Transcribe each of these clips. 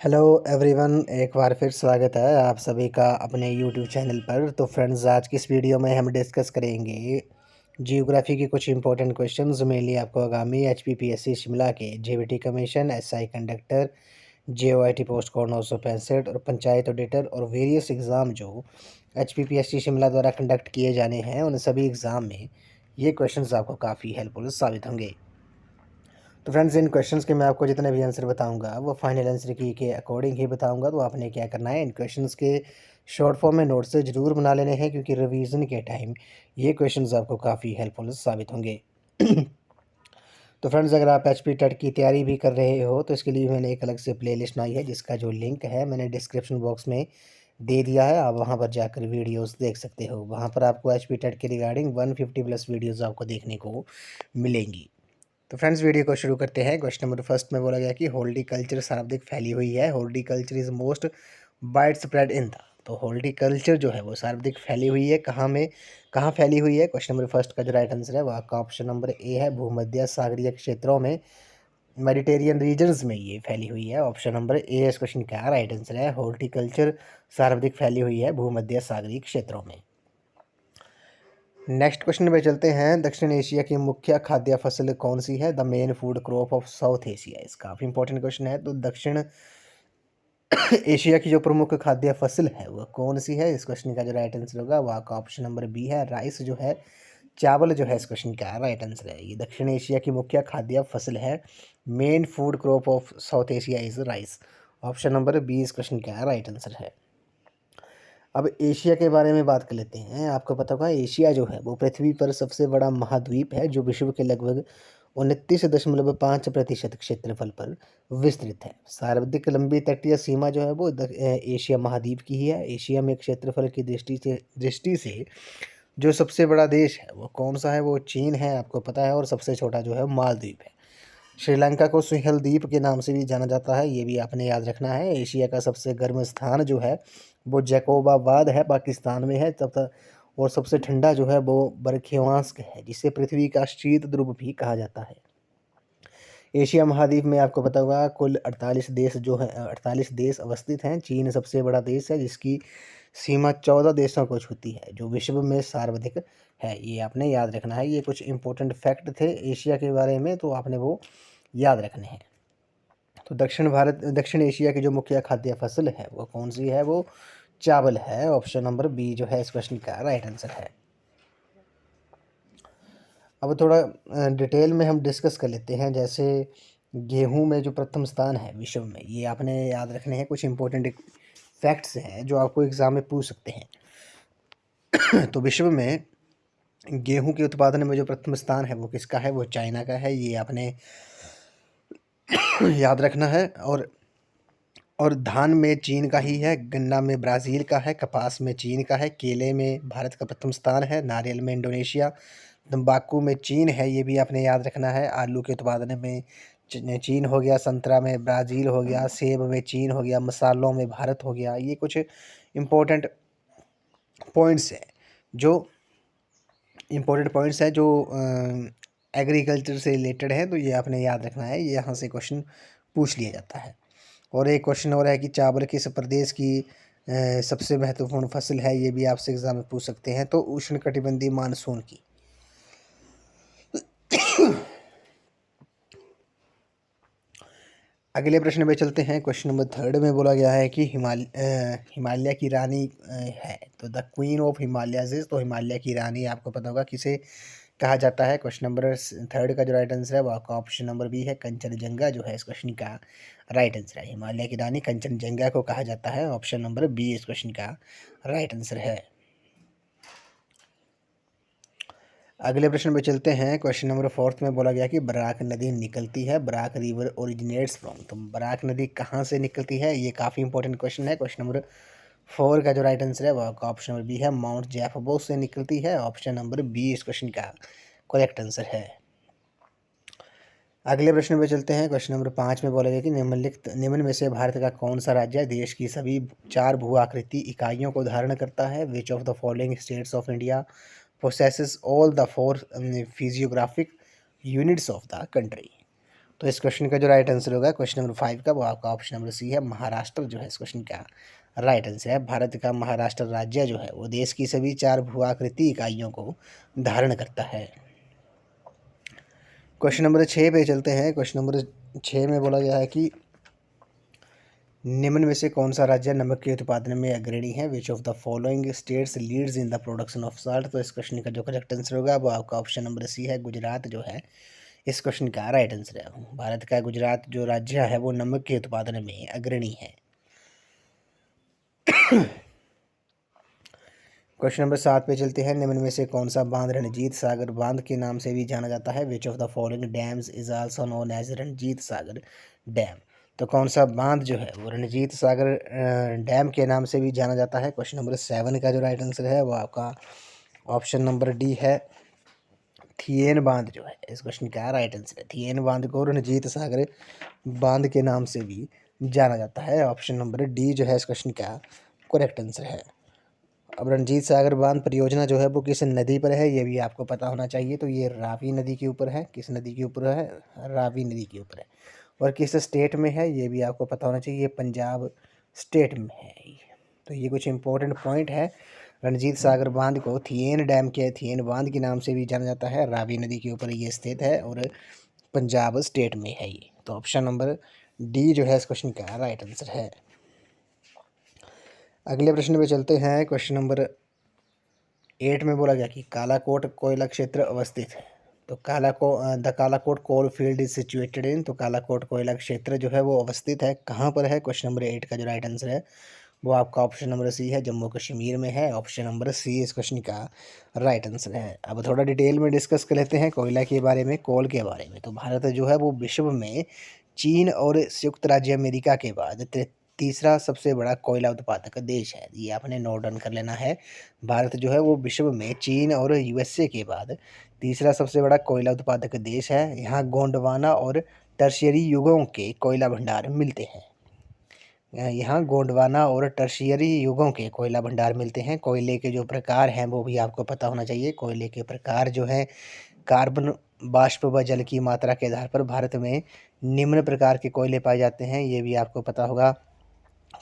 Hello everyone, एक बार फिर स्वागत है आप सभी का अपने यूट्यूब चैनल पर। तो फ्रेंड्स, आज की इस वीडियो में हम डिस्कस करेंगे जियोग्राफी के कुछ इंपॉर्टेंट क्वेश्चंस। मेनली आपको आगामी एचपीपीएससी शिमला के JBT commission, SI conductor, JOIT post code 965 और पंचायत ऑडिटर और वेरियस एग्ज़ाम जो एचपीपीएससी शिमला द्वारा कंडक्ट किए जाने हैं, उन सभी एग्ज़ाम में ये क्वेश्चंस आपको काफ़ी हेल्पफुल साबित होंगे। तो फ्रेंड्स, इन क्वेश्चंस के मैं आपको जितने भी आंसर बताऊंगा वो फाइनल आंसर की के अकॉर्डिंग ही बताऊंगा। तो आपने क्या करना है, इन क्वेश्चंस के शॉर्ट फॉर्म में नोट से ज़रूर बना लेने हैं, क्योंकि रिवीजन के टाइम ये क्वेश्चंस आपको काफ़ी हेल्पफुल साबित होंगे। तो फ्रेंड्स, अगर आप एचपी टेट की तैयारी भी कर रहे हो तो इसके लिए मैंने एक अलग से प्लेलिस्ट बनाई है, जिसका जो लिंक है मैंने डिस्क्रिप्शन बॉक्स में दे दिया है। आप वहां पर जाकर वीडियोस देख सकते हो। वहां पर आपको एचपी टेट के रिगार्डिंग 150 प्लस वीडियोस आपको देखने को मिलेंगी। तो फ्रेंड्स, वीडियो को शुरू करते हैं। क्वेश्चन नंबर फर्स्ट में बोला गया कि हॉर्टिकल्चर सर्वाधिक फैली हुई है। Horticulture is most wide spread in the. तो हॉर्टिकल्चर जो है वो सर्वाधिक फैली हुई है कहाँ में, कहाँ फैली हुई है। क्वेश्चन नंबर फर्स्ट का जो राइट आंसर है वह आपका ऑप्शन नंबर ए है, भूमध्य सागरीय क्षेत्रों में, मेडिटेरियन रीजन्स में ये फैली हुई है। ऑप्शन नंबर ए इस क्वेश्चन का राइट आंसर है। हॉर्टिकल्चर सर्वाधिक फैली हुई है भूमध्य सागरीय क्षेत्रों में। नेक्स्ट क्वेश्चन पे चलते हैं। दक्षिण एशिया की मुख्य खाद्य फसल कौन सी है? The main food crop of South Asia. इसका काफ़ी इंपॉर्टेंट क्वेश्चन है। तो दक्षिण एशिया की जो प्रमुख खाद्य फसल है वह कौन सी है? इस क्वेश्चन का जो राइट आंसर होगा वह का ऑप्शन नंबर बी है, राइस जो है, चावल जो है इस क्वेश्चन का राइट आंसर है। ये दक्षिण एशिया की मुख्य खाद्य फसल है। Main food crop of South Asia is rice. Option number B इस क्वेश्चन का राइट आंसर है। अब एशिया के बारे में बात कर लेते हैं। आपको पता होगा एशिया जो है वो पृथ्वी पर सबसे बड़ा महाद्वीप है, जो विश्व के लगभग 29.5% क्षेत्रफल पर विस्तृत है। सर्वाधिक लंबी तटीय सीमा जो है वो एशिया महाद्वीप की ही है। एशिया में क्षेत्रफल की दृष्टि से जो सबसे बड़ा देश है वो कौन सा है? वो चीन है, आपको पता है। और सबसे छोटा जो है मालदीव है। श्रीलंका को सिंहल द्वीप के नाम से भी जाना जाता है, ये भी आपने याद रखना है। एशिया का सबसे गर्म स्थान जो है वो जैकोबाबाद है, पाकिस्तान में है। तब तक और सबसे ठंडा जो है वो बरखेवांस्क है, जिसे पृथ्वी का शीत ध्रुव भी कहा जाता है। एशिया महाद्वीप में आपको पता होगा कुल 48 देश जो है 48 देश अवस्थित हैं। चीन सबसे बड़ा देश है, जिसकी सीमा 14 देशों को छूती है, जो विश्व में सर्वाधिक है। ये आपने याद रखना है। ये कुछ इंपॉर्टेंट फैक्ट थे एशिया के बारे में, तो आपने वो याद रखने हैं। तो दक्षिण एशिया की जो मुख्य खाद्य फसल है वो कौन सी है? वो चावल है। ऑप्शन नंबर बी जो है इस क्वेश्चन का राइट आंसर है। अब थोड़ा डिटेल में हम डिस्कस कर लेते हैं। जैसे गेहूं में जो प्रथम स्थान है विश्व में, ये आपने याद रखने हैं। कुछ इंपॉर्टेंट फैक्ट्स हैं जो आपको एग्जाम में पूछ सकते हैं। तो विश्व में गेहूं के उत्पादन में जो प्रथम स्थान है वो किसका है? वो चाइना का है। ये आपने याद रखना है। और धान में चीन का ही है, गन्ना में ब्राज़ील का है, कपास में चीन का है, केले में भारत का प्रथम स्थान है, नारियल में इंडोनेशिया, तंबाकू में चीन है, ये भी आपने याद रखना है। आलू के उत्पादन में चीन हो गया, संतरा में ब्राज़ील हो गया, सेब में चीन हो गया, मसालों में भारत हो गया। ये कुछ इम्पोर्टेंट पॉइंट्स हैं जो एग्रीकल्चर से रिलेटेड है। तो ये आपने याद रखना है, ये यहाँ से क्वेश्चन पूछ लिया जाता है। और एक क्वेश्चन और है कि चावल किस प्रदेश की सबसे महत्वपूर्ण फसल है? ये भी आपसे एग्जाम में पूछ सकते हैं। तो उष्णकटिबंधीय मानसून की। अगले प्रश्न पे चलते हैं। क्वेश्चन नंबर थर्ड में बोला गया है कि हिमालय की रानी है, तो द क्वीन ऑफ हिमालयाज। तो हिमालय की रानी आपको पता होगा किसे कहा जाता है। क्वेश्चन नंबर थर्ड का जो राइट आंसर है वो आपका ऑप्शन नंबर बी है, कंचनजंगा जो है इस क्वेश्चन का राइट आंसर है। हिमालय की रानी कंचनजंगा को कहा जाता है। ऑप्शन नंबर बी इस क्वेश्चन का राइट आंसर है। अगले प्रश्न पे चलते हैं। क्वेश्चन नंबर फोर्थ में बोला गया कि बराक नदी निकलती है, बराक रिवर ओरिजिनेट्स फ्रॉम। तो बराक नदी कहाँ से निकलती है? ये काफ़ी इंपॉर्टेंट क्वेश्चन है। क्वेश्चन नंबर फोर का जो राइट आंसर है वो आपका ऑप्शन नंबर बी है, माउंट जैफबो से निकलती है। ऑप्शन नंबर बी इस क्वेश्चन का करेक्ट आंसर है। अगले प्रश्न पे चलते हैं। क्वेश्चन नंबर 5 में बोला गया कि निम्न में से भारत का कौन सा राज्य देश की सभी 4 भू आकृति इकाइयों को धारण करता है? Which of the following states of India possesses all the 4 physiographic units of the country। तो इस क्वेश्चन का जो राइट आंसर होगा क्वेश्चन नंबर 5 का, वो आपका ऑप्शन नंबर सी है, महाराष्ट्र जो है इस क्वेश्चन का राइट आंसर है। भारत का महाराष्ट्र राज्य जो है वो देश की सभी 4 भू-आकृति इकाइयों को धारण करता है। क्वेश्चन नंबर 6 पे चलते हैं। क्वेश्चन नंबर 6 में बोला गया है कि निम्न में से कौन सा राज्य नमक के उत्पादन में अग्रणी है? Which of the following states leads in the production of salt? तो इस क्वेश्चन का जो करेक्ट आंसर होगा वो आपका ऑप्शन नंबर सी है, गुजरात जो है इस क्वेश्चन का राइट आंसर है। भारत का गुजरात जो राज्य है वो नमक के उत्पादन में अग्रणी है। क्वेश्चन नंबर 7 पे चलते हैं। निम्न में से कौन सा बांध रणजीत सागर बांध के नाम से भी जाना जाता है? Which of the following dams is also known as Ranjit Sagar dam? तो कौन सा बांध जो है वो रणजीत सागर डैम के नाम से भी जाना जाता है? क्वेश्चन नंबर 7 का जो राइट आंसर है वो आपका ऑप्शन नंबर डी है, थियेन बांध जो है इस क्वेश्चन का राइट आंसर है। थियेन बांध को रणजीत सागर बांध के नाम से भी जाना जाता है। ऑप्शन नंबर डी जो है इस क्वेश्चन का करेक्ट आंसर है। अब रणजीत सागर बांध परियोजना जो है वो किस नदी पर है, ये भी आपको पता होना चाहिए। तो ये रावी नदी के ऊपर है। किस नदी के ऊपर है? रावी नदी के ऊपर है। और किस स्टेट में है, ये भी आपको पता होना चाहिए। पंजाब स्टेट में है। तो ये कुछ इंपॉर्टेंट पॉइंट है। रणजीत सागर बांध को थियेन डैम के थियेन बांध के नाम से भी जाना जाता है। रावी नदी के ऊपर ये स्थित है और पंजाब स्टेट में है ये। तो ऑप्शन नंबर डी जो है इस क्वेश्चन का राइट आंसर है। अगले प्रश्न पे चलते हैं। क्वेश्चन नंबर 8 में बोला गया कि कालाकोट कोयला क्षेत्र अवस्थित है। तो the Kalakot coal field is situated in? तो कालाकोट कोयला क्षेत्र जो है वो अवस्थित है कहाँ पर है? क्वेश्चन नंबर 8 का जो राइट आंसर है वो आपका ऑप्शन नंबर सी है, जम्मू कश्मीर में है। ऑप्शन नंबर सी इस क्वेश्चन का राइट आंसर है। अब थोड़ा डिटेल में डिस्कस कर लेते हैं कोयला के बारे में, कोल के बारे में। तो भारत जो है वो विश्व में चीन और संयुक्त राज्य अमेरिका के बाद तीसरा सबसे बड़ा कोयला उत्पादक देश है। ये आपने नोट डाउन कर लेना है। भारत जो है वो विश्व में चीन और यूएसए के बाद तीसरा सबसे बड़ा कोयला उत्पादक देश है। यहाँ गोंडवाना और टर्शियरी युगों के कोयला भंडार मिलते हैं। यहाँ गोंडवाना और टर्शियरी युगों के कोयला भंडार मिलते हैं। कोयले के जो प्रकार हैं वो भी आपको पता होना चाहिए। कोयले के प्रकार जो हैं, कार्बन वाष्प व जल की मात्रा के आधार पर भारत में निम्न प्रकार के कोयले पाए जाते हैं। ये भी आपको पता होगा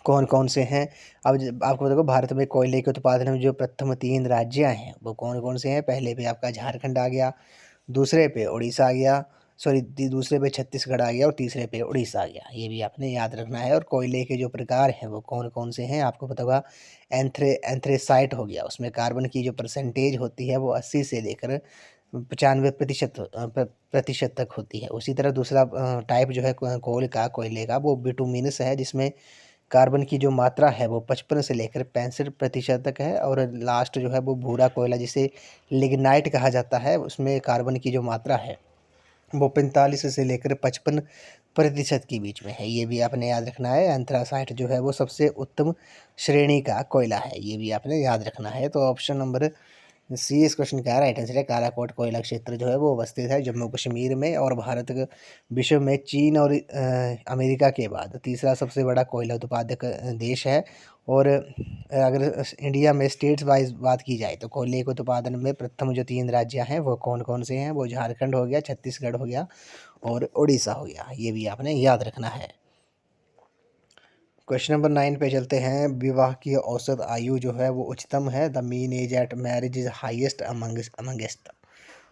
कौन कौन से हैं। अब आपको देखो, भारत में कोयले के उत्पादन में जो प्रथम 3 राज्य हैं वो कौन कौन से हैं? पहले पे आपका झारखंड आ गया, दूसरे पे उड़ीसा आ गया, सॉरी दूसरे पे छत्तीसगढ़ आ गया और तीसरे पे उड़ीसा आ गया। ये भी आपने याद रखना है। और कोयले के जो प्रकार हैं वो कौन कौन से हैं आपको पता होगा। एंथ्रेसाइट हो गया, उसमें कार्बन की जो परसेंटेज होती है वो 80 से लेकर 95% तक होती है। उसी तरह दूसरा टाइप जो है कोयले का वो बिटुमिनस है, जिसमें कार्बन की जो मात्रा है वो 55 से लेकर 65% तक है। और लास्ट जो है वो भूरा कोयला जिसे लिग्नाइट कहा जाता है, उसमें कार्बन की जो मात्रा है वो 45 से लेकर 55% के बीच में है। ये भी आपने याद रखना है। एंथ्रासाइट जो है वो सबसे उत्तम श्रेणी का कोयला है। ये भी आपने याद रखना है। तो ऑप्शन नंबर सी इस क्वेश्चन का राइट आंसर है। काराकोट कोयला क्षेत्र जो है वो अवस्थित है जम्मू कश्मीर में। और भारत विश्व में चीन और अमेरिका के बाद तीसरा सबसे बड़ा कोयला उत्पादक देश है। और अगर इंडिया में स्टेट्स वाइज बात की जाए तो कोयले के उत्पादन में प्रथम जो 3 राज्य हैं वो कौन कौन से हैं? वो झारखंड हो गया, छत्तीसगढ़ हो गया और उड़ीसा हो गया। ये भी आपने याद रखना है। क्वेश्चन नंबर 9 पे चलते हैं। विवाह की औसत आयु जो है वो उच्चतम है। The mean age at marriage is highest amongst.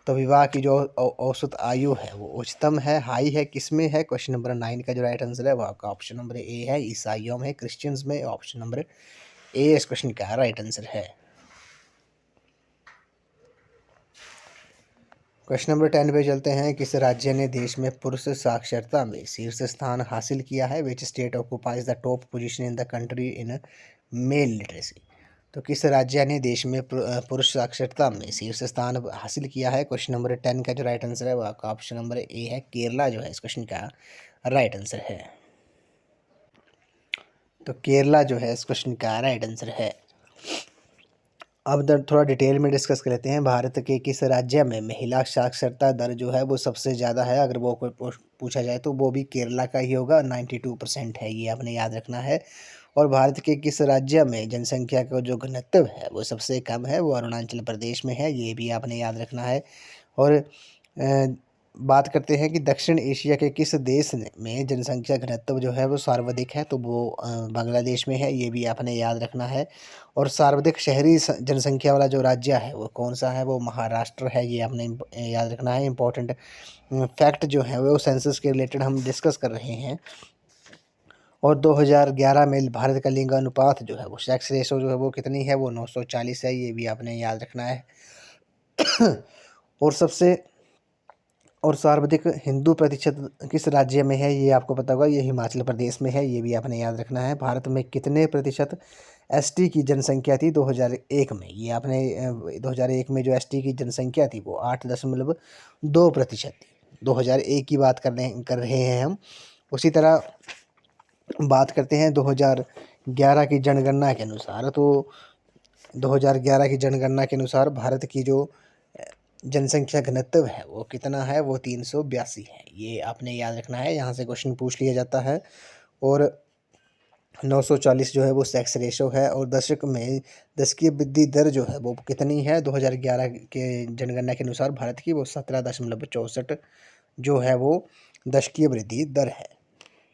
तो विवाह की जो औसत आयु है वो उच्चतम है, हाई है, किस में है? क्वेश्चन नंबर 9 का जो राइट आंसर है वो आपका ऑप्शन नंबर ए है, ईसाइयों में, क्रिश्चियंस में। ऑप्शन नंबर ए इस क्वेश्चन का राइट आंसर है। क्वेश्चन नंबर 10 पे चलते हैं। किस राज्य ने देश में पुरुष साक्षरता में शीर्ष स्थान हासिल किया है? Which state occupies the top position in the country in male literacy? तो किस राज्य ने देश में पुरुष साक्षरता में शीर्ष स्थान हासिल किया है? क्वेश्चन नंबर 10 का जो राइट आंसर है वो आपका ऑप्शन नंबर ए है, केरला जो है इस क्वेश्चन का राइट आंसर है। तो केरला जो है इस क्वेश्चन का राइट आंसर है। अब थोड़ा डिटेल में डिस्कस कर लेते हैं। भारत के किस राज्य में महिला साक्षरता दर जो है वो सबसे ज़्यादा है? अगर वो कोई पूछा जाए तो वो भी केरला का ही होगा, 92% है। ये आपने याद रखना है। और भारत के किस राज्य में जनसंख्या का जो घनत्व है वो सबसे कम है? वो अरुणाचल प्रदेश में है। ये भी आपने याद रखना है। और बात करते हैं कि दक्षिण एशिया के किस देश में जनसंख्या घनत्व जो है वो सर्वाधिक है, तो वो बांग्लादेश में है, ये भी आपने याद रखना है। और सर्वाधिक शहरी जनसंख्या वाला जो राज्य है वो कौन सा है, वो महाराष्ट्र है, ये आपने याद रखना है। इंपॉर्टेंट फैक्ट जो है वो सेंसस के रिलेटेड हम डिस्कस कर रहे हैं। और 2011 में भारत का लिंग अनुपात जो है वो सेक्स रेशो जो है वो कितनी है, वो 940 है, ये भी आपने याद रखना है। और सबसे और सर्वाधिक हिंदू प्रतिशत किस राज्य में है, ये आपको पता होगा, ये हिमाचल प्रदेश में है, ये भी आपने याद रखना है। भारत में कितने प्रतिशत एसटी की जनसंख्या थी 2001 में, ये आपने 2001 में जो एसटी की जनसंख्या थी वो 8.2% थी। 2001 की बात कर रहे हैं हम। उसी तरह बात करते हैं 2011 की जनगणना के अनुसार, तो 2011 की जनगणना के अनुसार भारत की जो जनसंख्या घनत्व है वो कितना है, वो 382 है, ये आपने याद रखना है, यहाँ से क्वेश्चन पूछ लिया जाता है। और 940 जो है वो सेक्स रेशो है। और दशक में दशकीय वृद्धि दर जो है वो कितनी है 2011 के जनगणना के अनुसार भारत की, वो 17.64 जो है वो दशकीय वृद्धि दर है,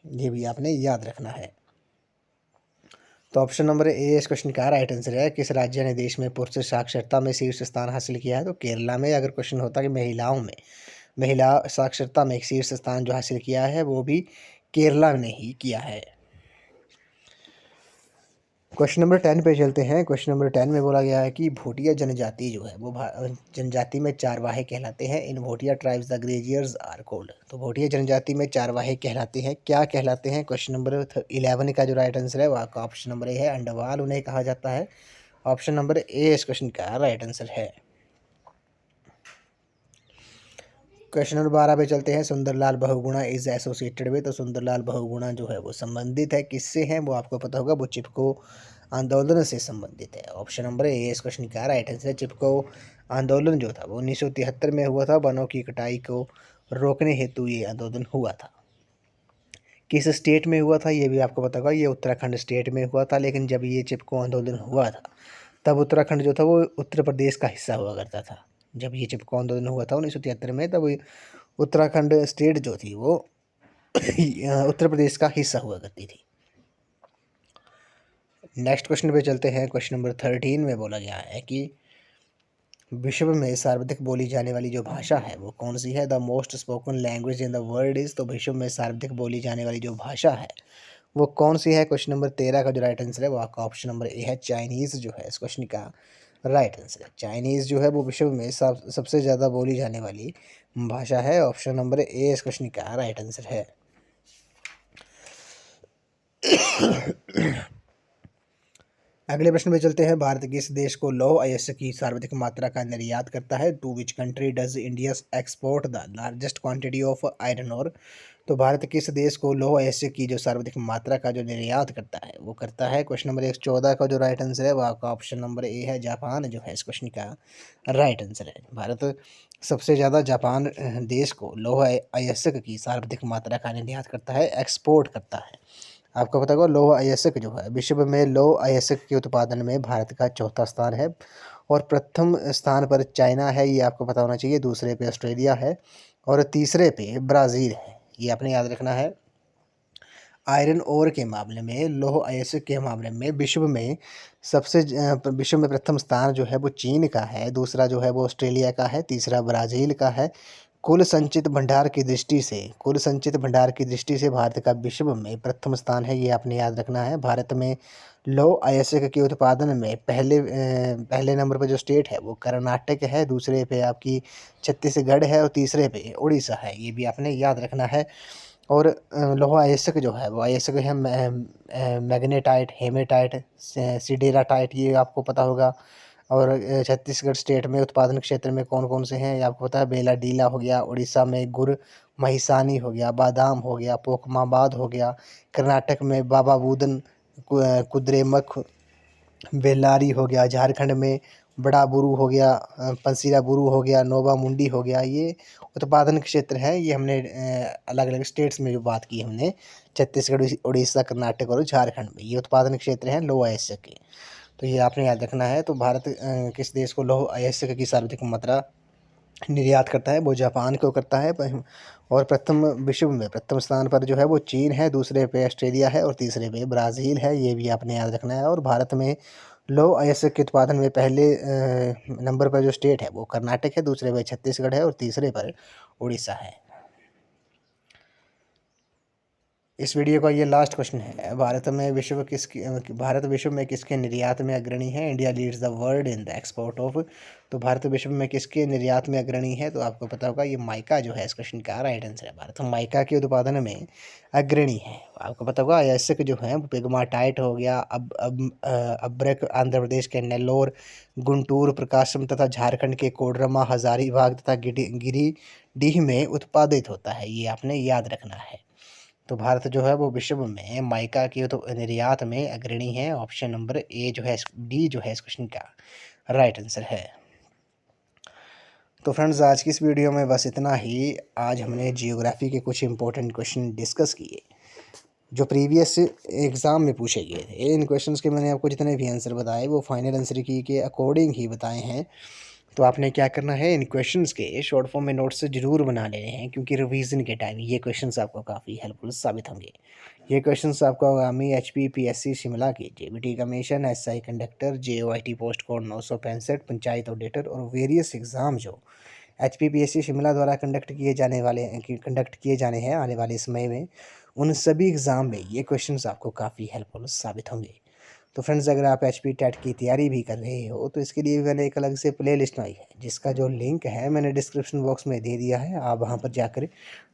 ये भी आपने याद रखना है। तो ऑप्शन नंबर ए इस क्वेश्चन का राइट आंसर है। किस राज्य ने देश में पुरुष साक्षरता में शीर्ष स्थान हासिल किया है, तो केरला में। अगर क्वेश्चन होता कि महिलाओं में महिला साक्षरता में एक शीर्ष स्थान जो हासिल किया है वो भी केरला ने ही किया है। क्वेश्चन नंबर 10 पे चलते हैं। क्वेश्चन नंबर 10 में बोला गया है कि भोटिया जनजाति जो है वो जनजाति में चारवाहे कहलाते हैं। In Bhotia tribes the graziers are called. तो भोटिया जनजाति में चारवाहे कहलाते हैं, क्या कहलाते हैं? क्वेश्चन नंबर 11 का जो राइट आंसर है वो आपका ऑप्शन नंबर ए है, अंडवाल उन्हें कहा जाता है। ऑप्शन नंबर ए इस क्वेश्चन का राइट आंसर है। क्वेश्चन नंबर 12 पे चलते हैं। Sunderlal Bahuguna is associated with. तो सुंदरलाल बहुगुणा जो है वो संबंधित है किससे है, वो आपको पता होगा, वो चिपको आंदोलन से संबंधित है। ऑप्शन नंबर ए इस क्वेश्चन का राइट आंसर है। चिपको आंदोलन जो था वो 1973 में हुआ था। वनों की कटाई को रोकने हेतु ये आंदोलन हुआ था। किस स्टेट में हुआ था, ये भी आपको पता होगा, ये उत्तराखंड स्टेट में हुआ था। लेकिन जब ये चिपको आंदोलन हुआ था तब उत्तराखंड जो था वो उत्तर प्रदेश का हिस्सा हुआ करता था। जब ये चिपको आंदोलन हुआ था 1973 में, तब उत्तराखंड स्टेट जो थी वो उत्तर प्रदेश का हिस्सा हुआ करती थी। नेक्स्ट क्वेश्चन पे चलते हैं। क्वेश्चन नंबर 13 में बोला गया है कि विश्व में सर्वाधिक बोली जाने वाली जो भाषा है वो कौन सी है? The most spoken language in the world is. तो विश्व में सर्वाधिक बोली जाने वाली जो भाषा है वो कौन सी है? क्वेश्चन नंबर 13 का जो राइट आंसर है वो आपका ऑप्शन नंबर ए है, चाइनीज़ जो है इस क्वेश्चन का राइट आंसर है। चाइनीज़ जो है वो विश्व में सबसे ज़्यादा बोली जाने वाली भाषा है। ऑप्शन नंबर ए इस क्वेश्चन का राइट आंसर है। अगले प्रश्न पे चलते हैं। भारत किस देश को लौह अयस्क की सर्वाधिक मात्रा का निर्यात करता है? To which country does India export the largest quantity of iron ore. तो भारत किस देश को लौह अयस्क की जो सर्वाधिक मात्रा का जो निर्यात करता है वो करता है? क्वेश्चन नंबर 114 का जो राइट आंसर है वो आपका ऑप्शन नंबर ए है, जापान जो है इस क्वेश्चन का राइट आंसर है। भारत सबसे ज़्यादा जापान देश को लौह अयस्क की सर्वाधिक मात्रा का निर्यात करता है, एक्सपोर्ट करता है। आपको पता होगा लौह अयस्क जो है विश्व में लौह अयस्क के उत्पादन में भारत का चौथा स्थान है। और प्रथम स्थान पर चाइना है, ये आपको पता होना चाहिए। दूसरे पे ऑस्ट्रेलिया है और तीसरे पे ब्राज़ील है, ये आपने याद रखना है। आयरन ओर के मामले में, लौह अयस्क के मामले में विश्व में विश्व में प्रथम स्थान जो है वो चीन का है, दूसरा जो है वो ऑस्ट्रेलिया का है, तीसरा ब्राज़ील का है। कुल संचित भंडार की दृष्टि से भारत का विश्व में प्रथम स्थान है, ये आपने याद रखना है। भारत में लौह अयस्क के उत्पादन में पहले नंबर पर जो स्टेट है वो कर्नाटक है, दूसरे पे आपकी छत्तीसगढ़ है और तीसरे पे उड़ीसा है, ये भी आपने याद रखना है। और लौह अयस्क जो है वो अयस्क है मैग्नेटाइट, हेमेटाइट, सिडेराटाइट, ये आपको पता होगा। और छत्तीसगढ़ स्टेट में उत्पादन क्षेत्र में कौन कौन से हैं, ये आपको पता है। बेलाडीला हो गया, उड़ीसा में गुर महिसानी हो गया, बादाम हो गया, पोखमाबाद हो गया, कर्नाटक में बाबा बूदन, कुद्रेमख, बेल्लारी हो गया, झारखंड में बड़ा बुरू हो गया, पंसीरा बुरू हो गया, नोवा मुंडी हो गया, ये उत्पादन क्षेत्र है। ये हमने अलग अलग स्टेट्स में जो बात की हमने, छत्तीसगढ़, उड़ीसा, कर्नाटक और झारखंड में ये उत्पादन क्षेत्र हैं लौह अयस्क के। तो ये आपने याद रखना है। तो भारत किस देश को लौह अयस्क की सर्वाधिक मात्रा निर्यात करता है वो जापान को करता है। और प्रथम विश्व में प्रथम स्थान पर जो है वो चीन है, दूसरे पे ऑस्ट्रेलिया है और तीसरे पे ब्राज़ील है, ये भी आपने याद रखना है। और भारत में लौह अयस्क के उत्पादन में पहले नंबर पर जो स्टेट है वो कर्नाटक है, दूसरे पे छत्तीसगढ़ है और तीसरे पर उड़ीसा है। इस वीडियो का ये लास्ट क्वेश्चन है, भारत विश्व में किसके निर्यात में अग्रणी है? India leads the world in the export of. तो भारत विश्व में किसके निर्यात में अग्रणी है? तो आपको पता होगा ये माइका जो है इस क्वेश्चन का राइट आंसर है। भारत माइका के उत्पादन में अग्रणी है। आपको पता होगा अयस्क जो है पिग्माटाइट हो गया, अब्रक आंध्र प्रदेश के नेल्लोर, गुंटूर, प्रकाशम तथा झारखंड के कोडरमा, हजारीबाग तथा गिरिडीह में उत्पादित होता है। ये आपने याद रखना है। तो भारत जो है वो विश्व में माइका की तो निर्यात में अग्रणी है। ऑप्शन नंबर ए जो है डी जो है इस क्वेश्चन का राइट आंसर है। तो फ्रेंड्स आज की इस वीडियो में बस इतना ही। आज हमने जियोग्राफी के कुछ इंपॉर्टेंट क्वेश्चन डिस्कस किए जो प्रीवियस एग्ज़ाम में पूछे गए थे। इन क्वेश्चंस के मैंने आपको जितने भी आंसर बताए वो फाइनल आंसर की के अकॉर्डिंग ही बताए हैं। तो आपने क्या करना है, इन क्वेश्चंस के शॉर्ट फॉर्म में नोट्स ज़रूर बना लेने हैं, क्योंकि रिवीजन के टाइम ये क्वेश्चंस आपको काफ़ी हेल्पफुल साबित होंगे। ये क्वेश्चंस आपको आगामी HPPSC शिमला की JBT commission, SI conductor, JOIT post code 965, panchayat auditor और वेरियस एग्ज़ाम जो HPPSC शिमला द्वारा कंडक्ट किए जाने हैं आने वाले समय में, उन सभी एग्ज़ाम में ये क्वेश्चंस आपको काफ़ी हेल्पफुल साबित होंगे। तो फ्रेंड्स अगर आप HP टेट की तैयारी भी कर रहे हो तो इसके लिए मैंने एक अलग से प्ले लिस्ट बनाई है, जिसका जो लिंक है मैंने डिस्क्रिप्शन बॉक्स में दे दिया है। आप वहां पर जाकर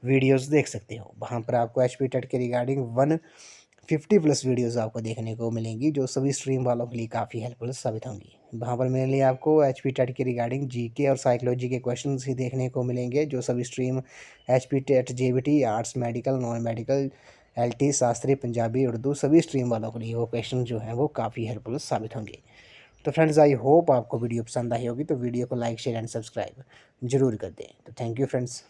वीडियोस देख सकते हो। वहां पर आपको HP टेट के रिगार्डिंग 150+ वीडियोस आपको देखने को मिलेंगी, जो सभी स्ट्रीम वालों के लिए काफ़ी हेल्पफुल साबित होंगी। वहाँ पर मेरे लिए आपको HP टेट के रिगार्डिंग GK और साइकोलॉजी के क्वेश्चन ही देखने को मिलेंगे, जो सभी stream HP TET, JBT, arts, medical, non medical, LT, Shastri, Punjabi, Urdu सभी स्ट्रीम वालों के लिए वो क्वेश्चन जो हैं वो काफ़ी हेल्पफुल साबित होंगे। तो फ्रेंड्स आई होप आपको वीडियो पसंद आई होगी। तो वीडियो को लाइक, शेयर एंड सब्सक्राइब जरूर कर दें। तो थैंक यू फ्रेंड्स।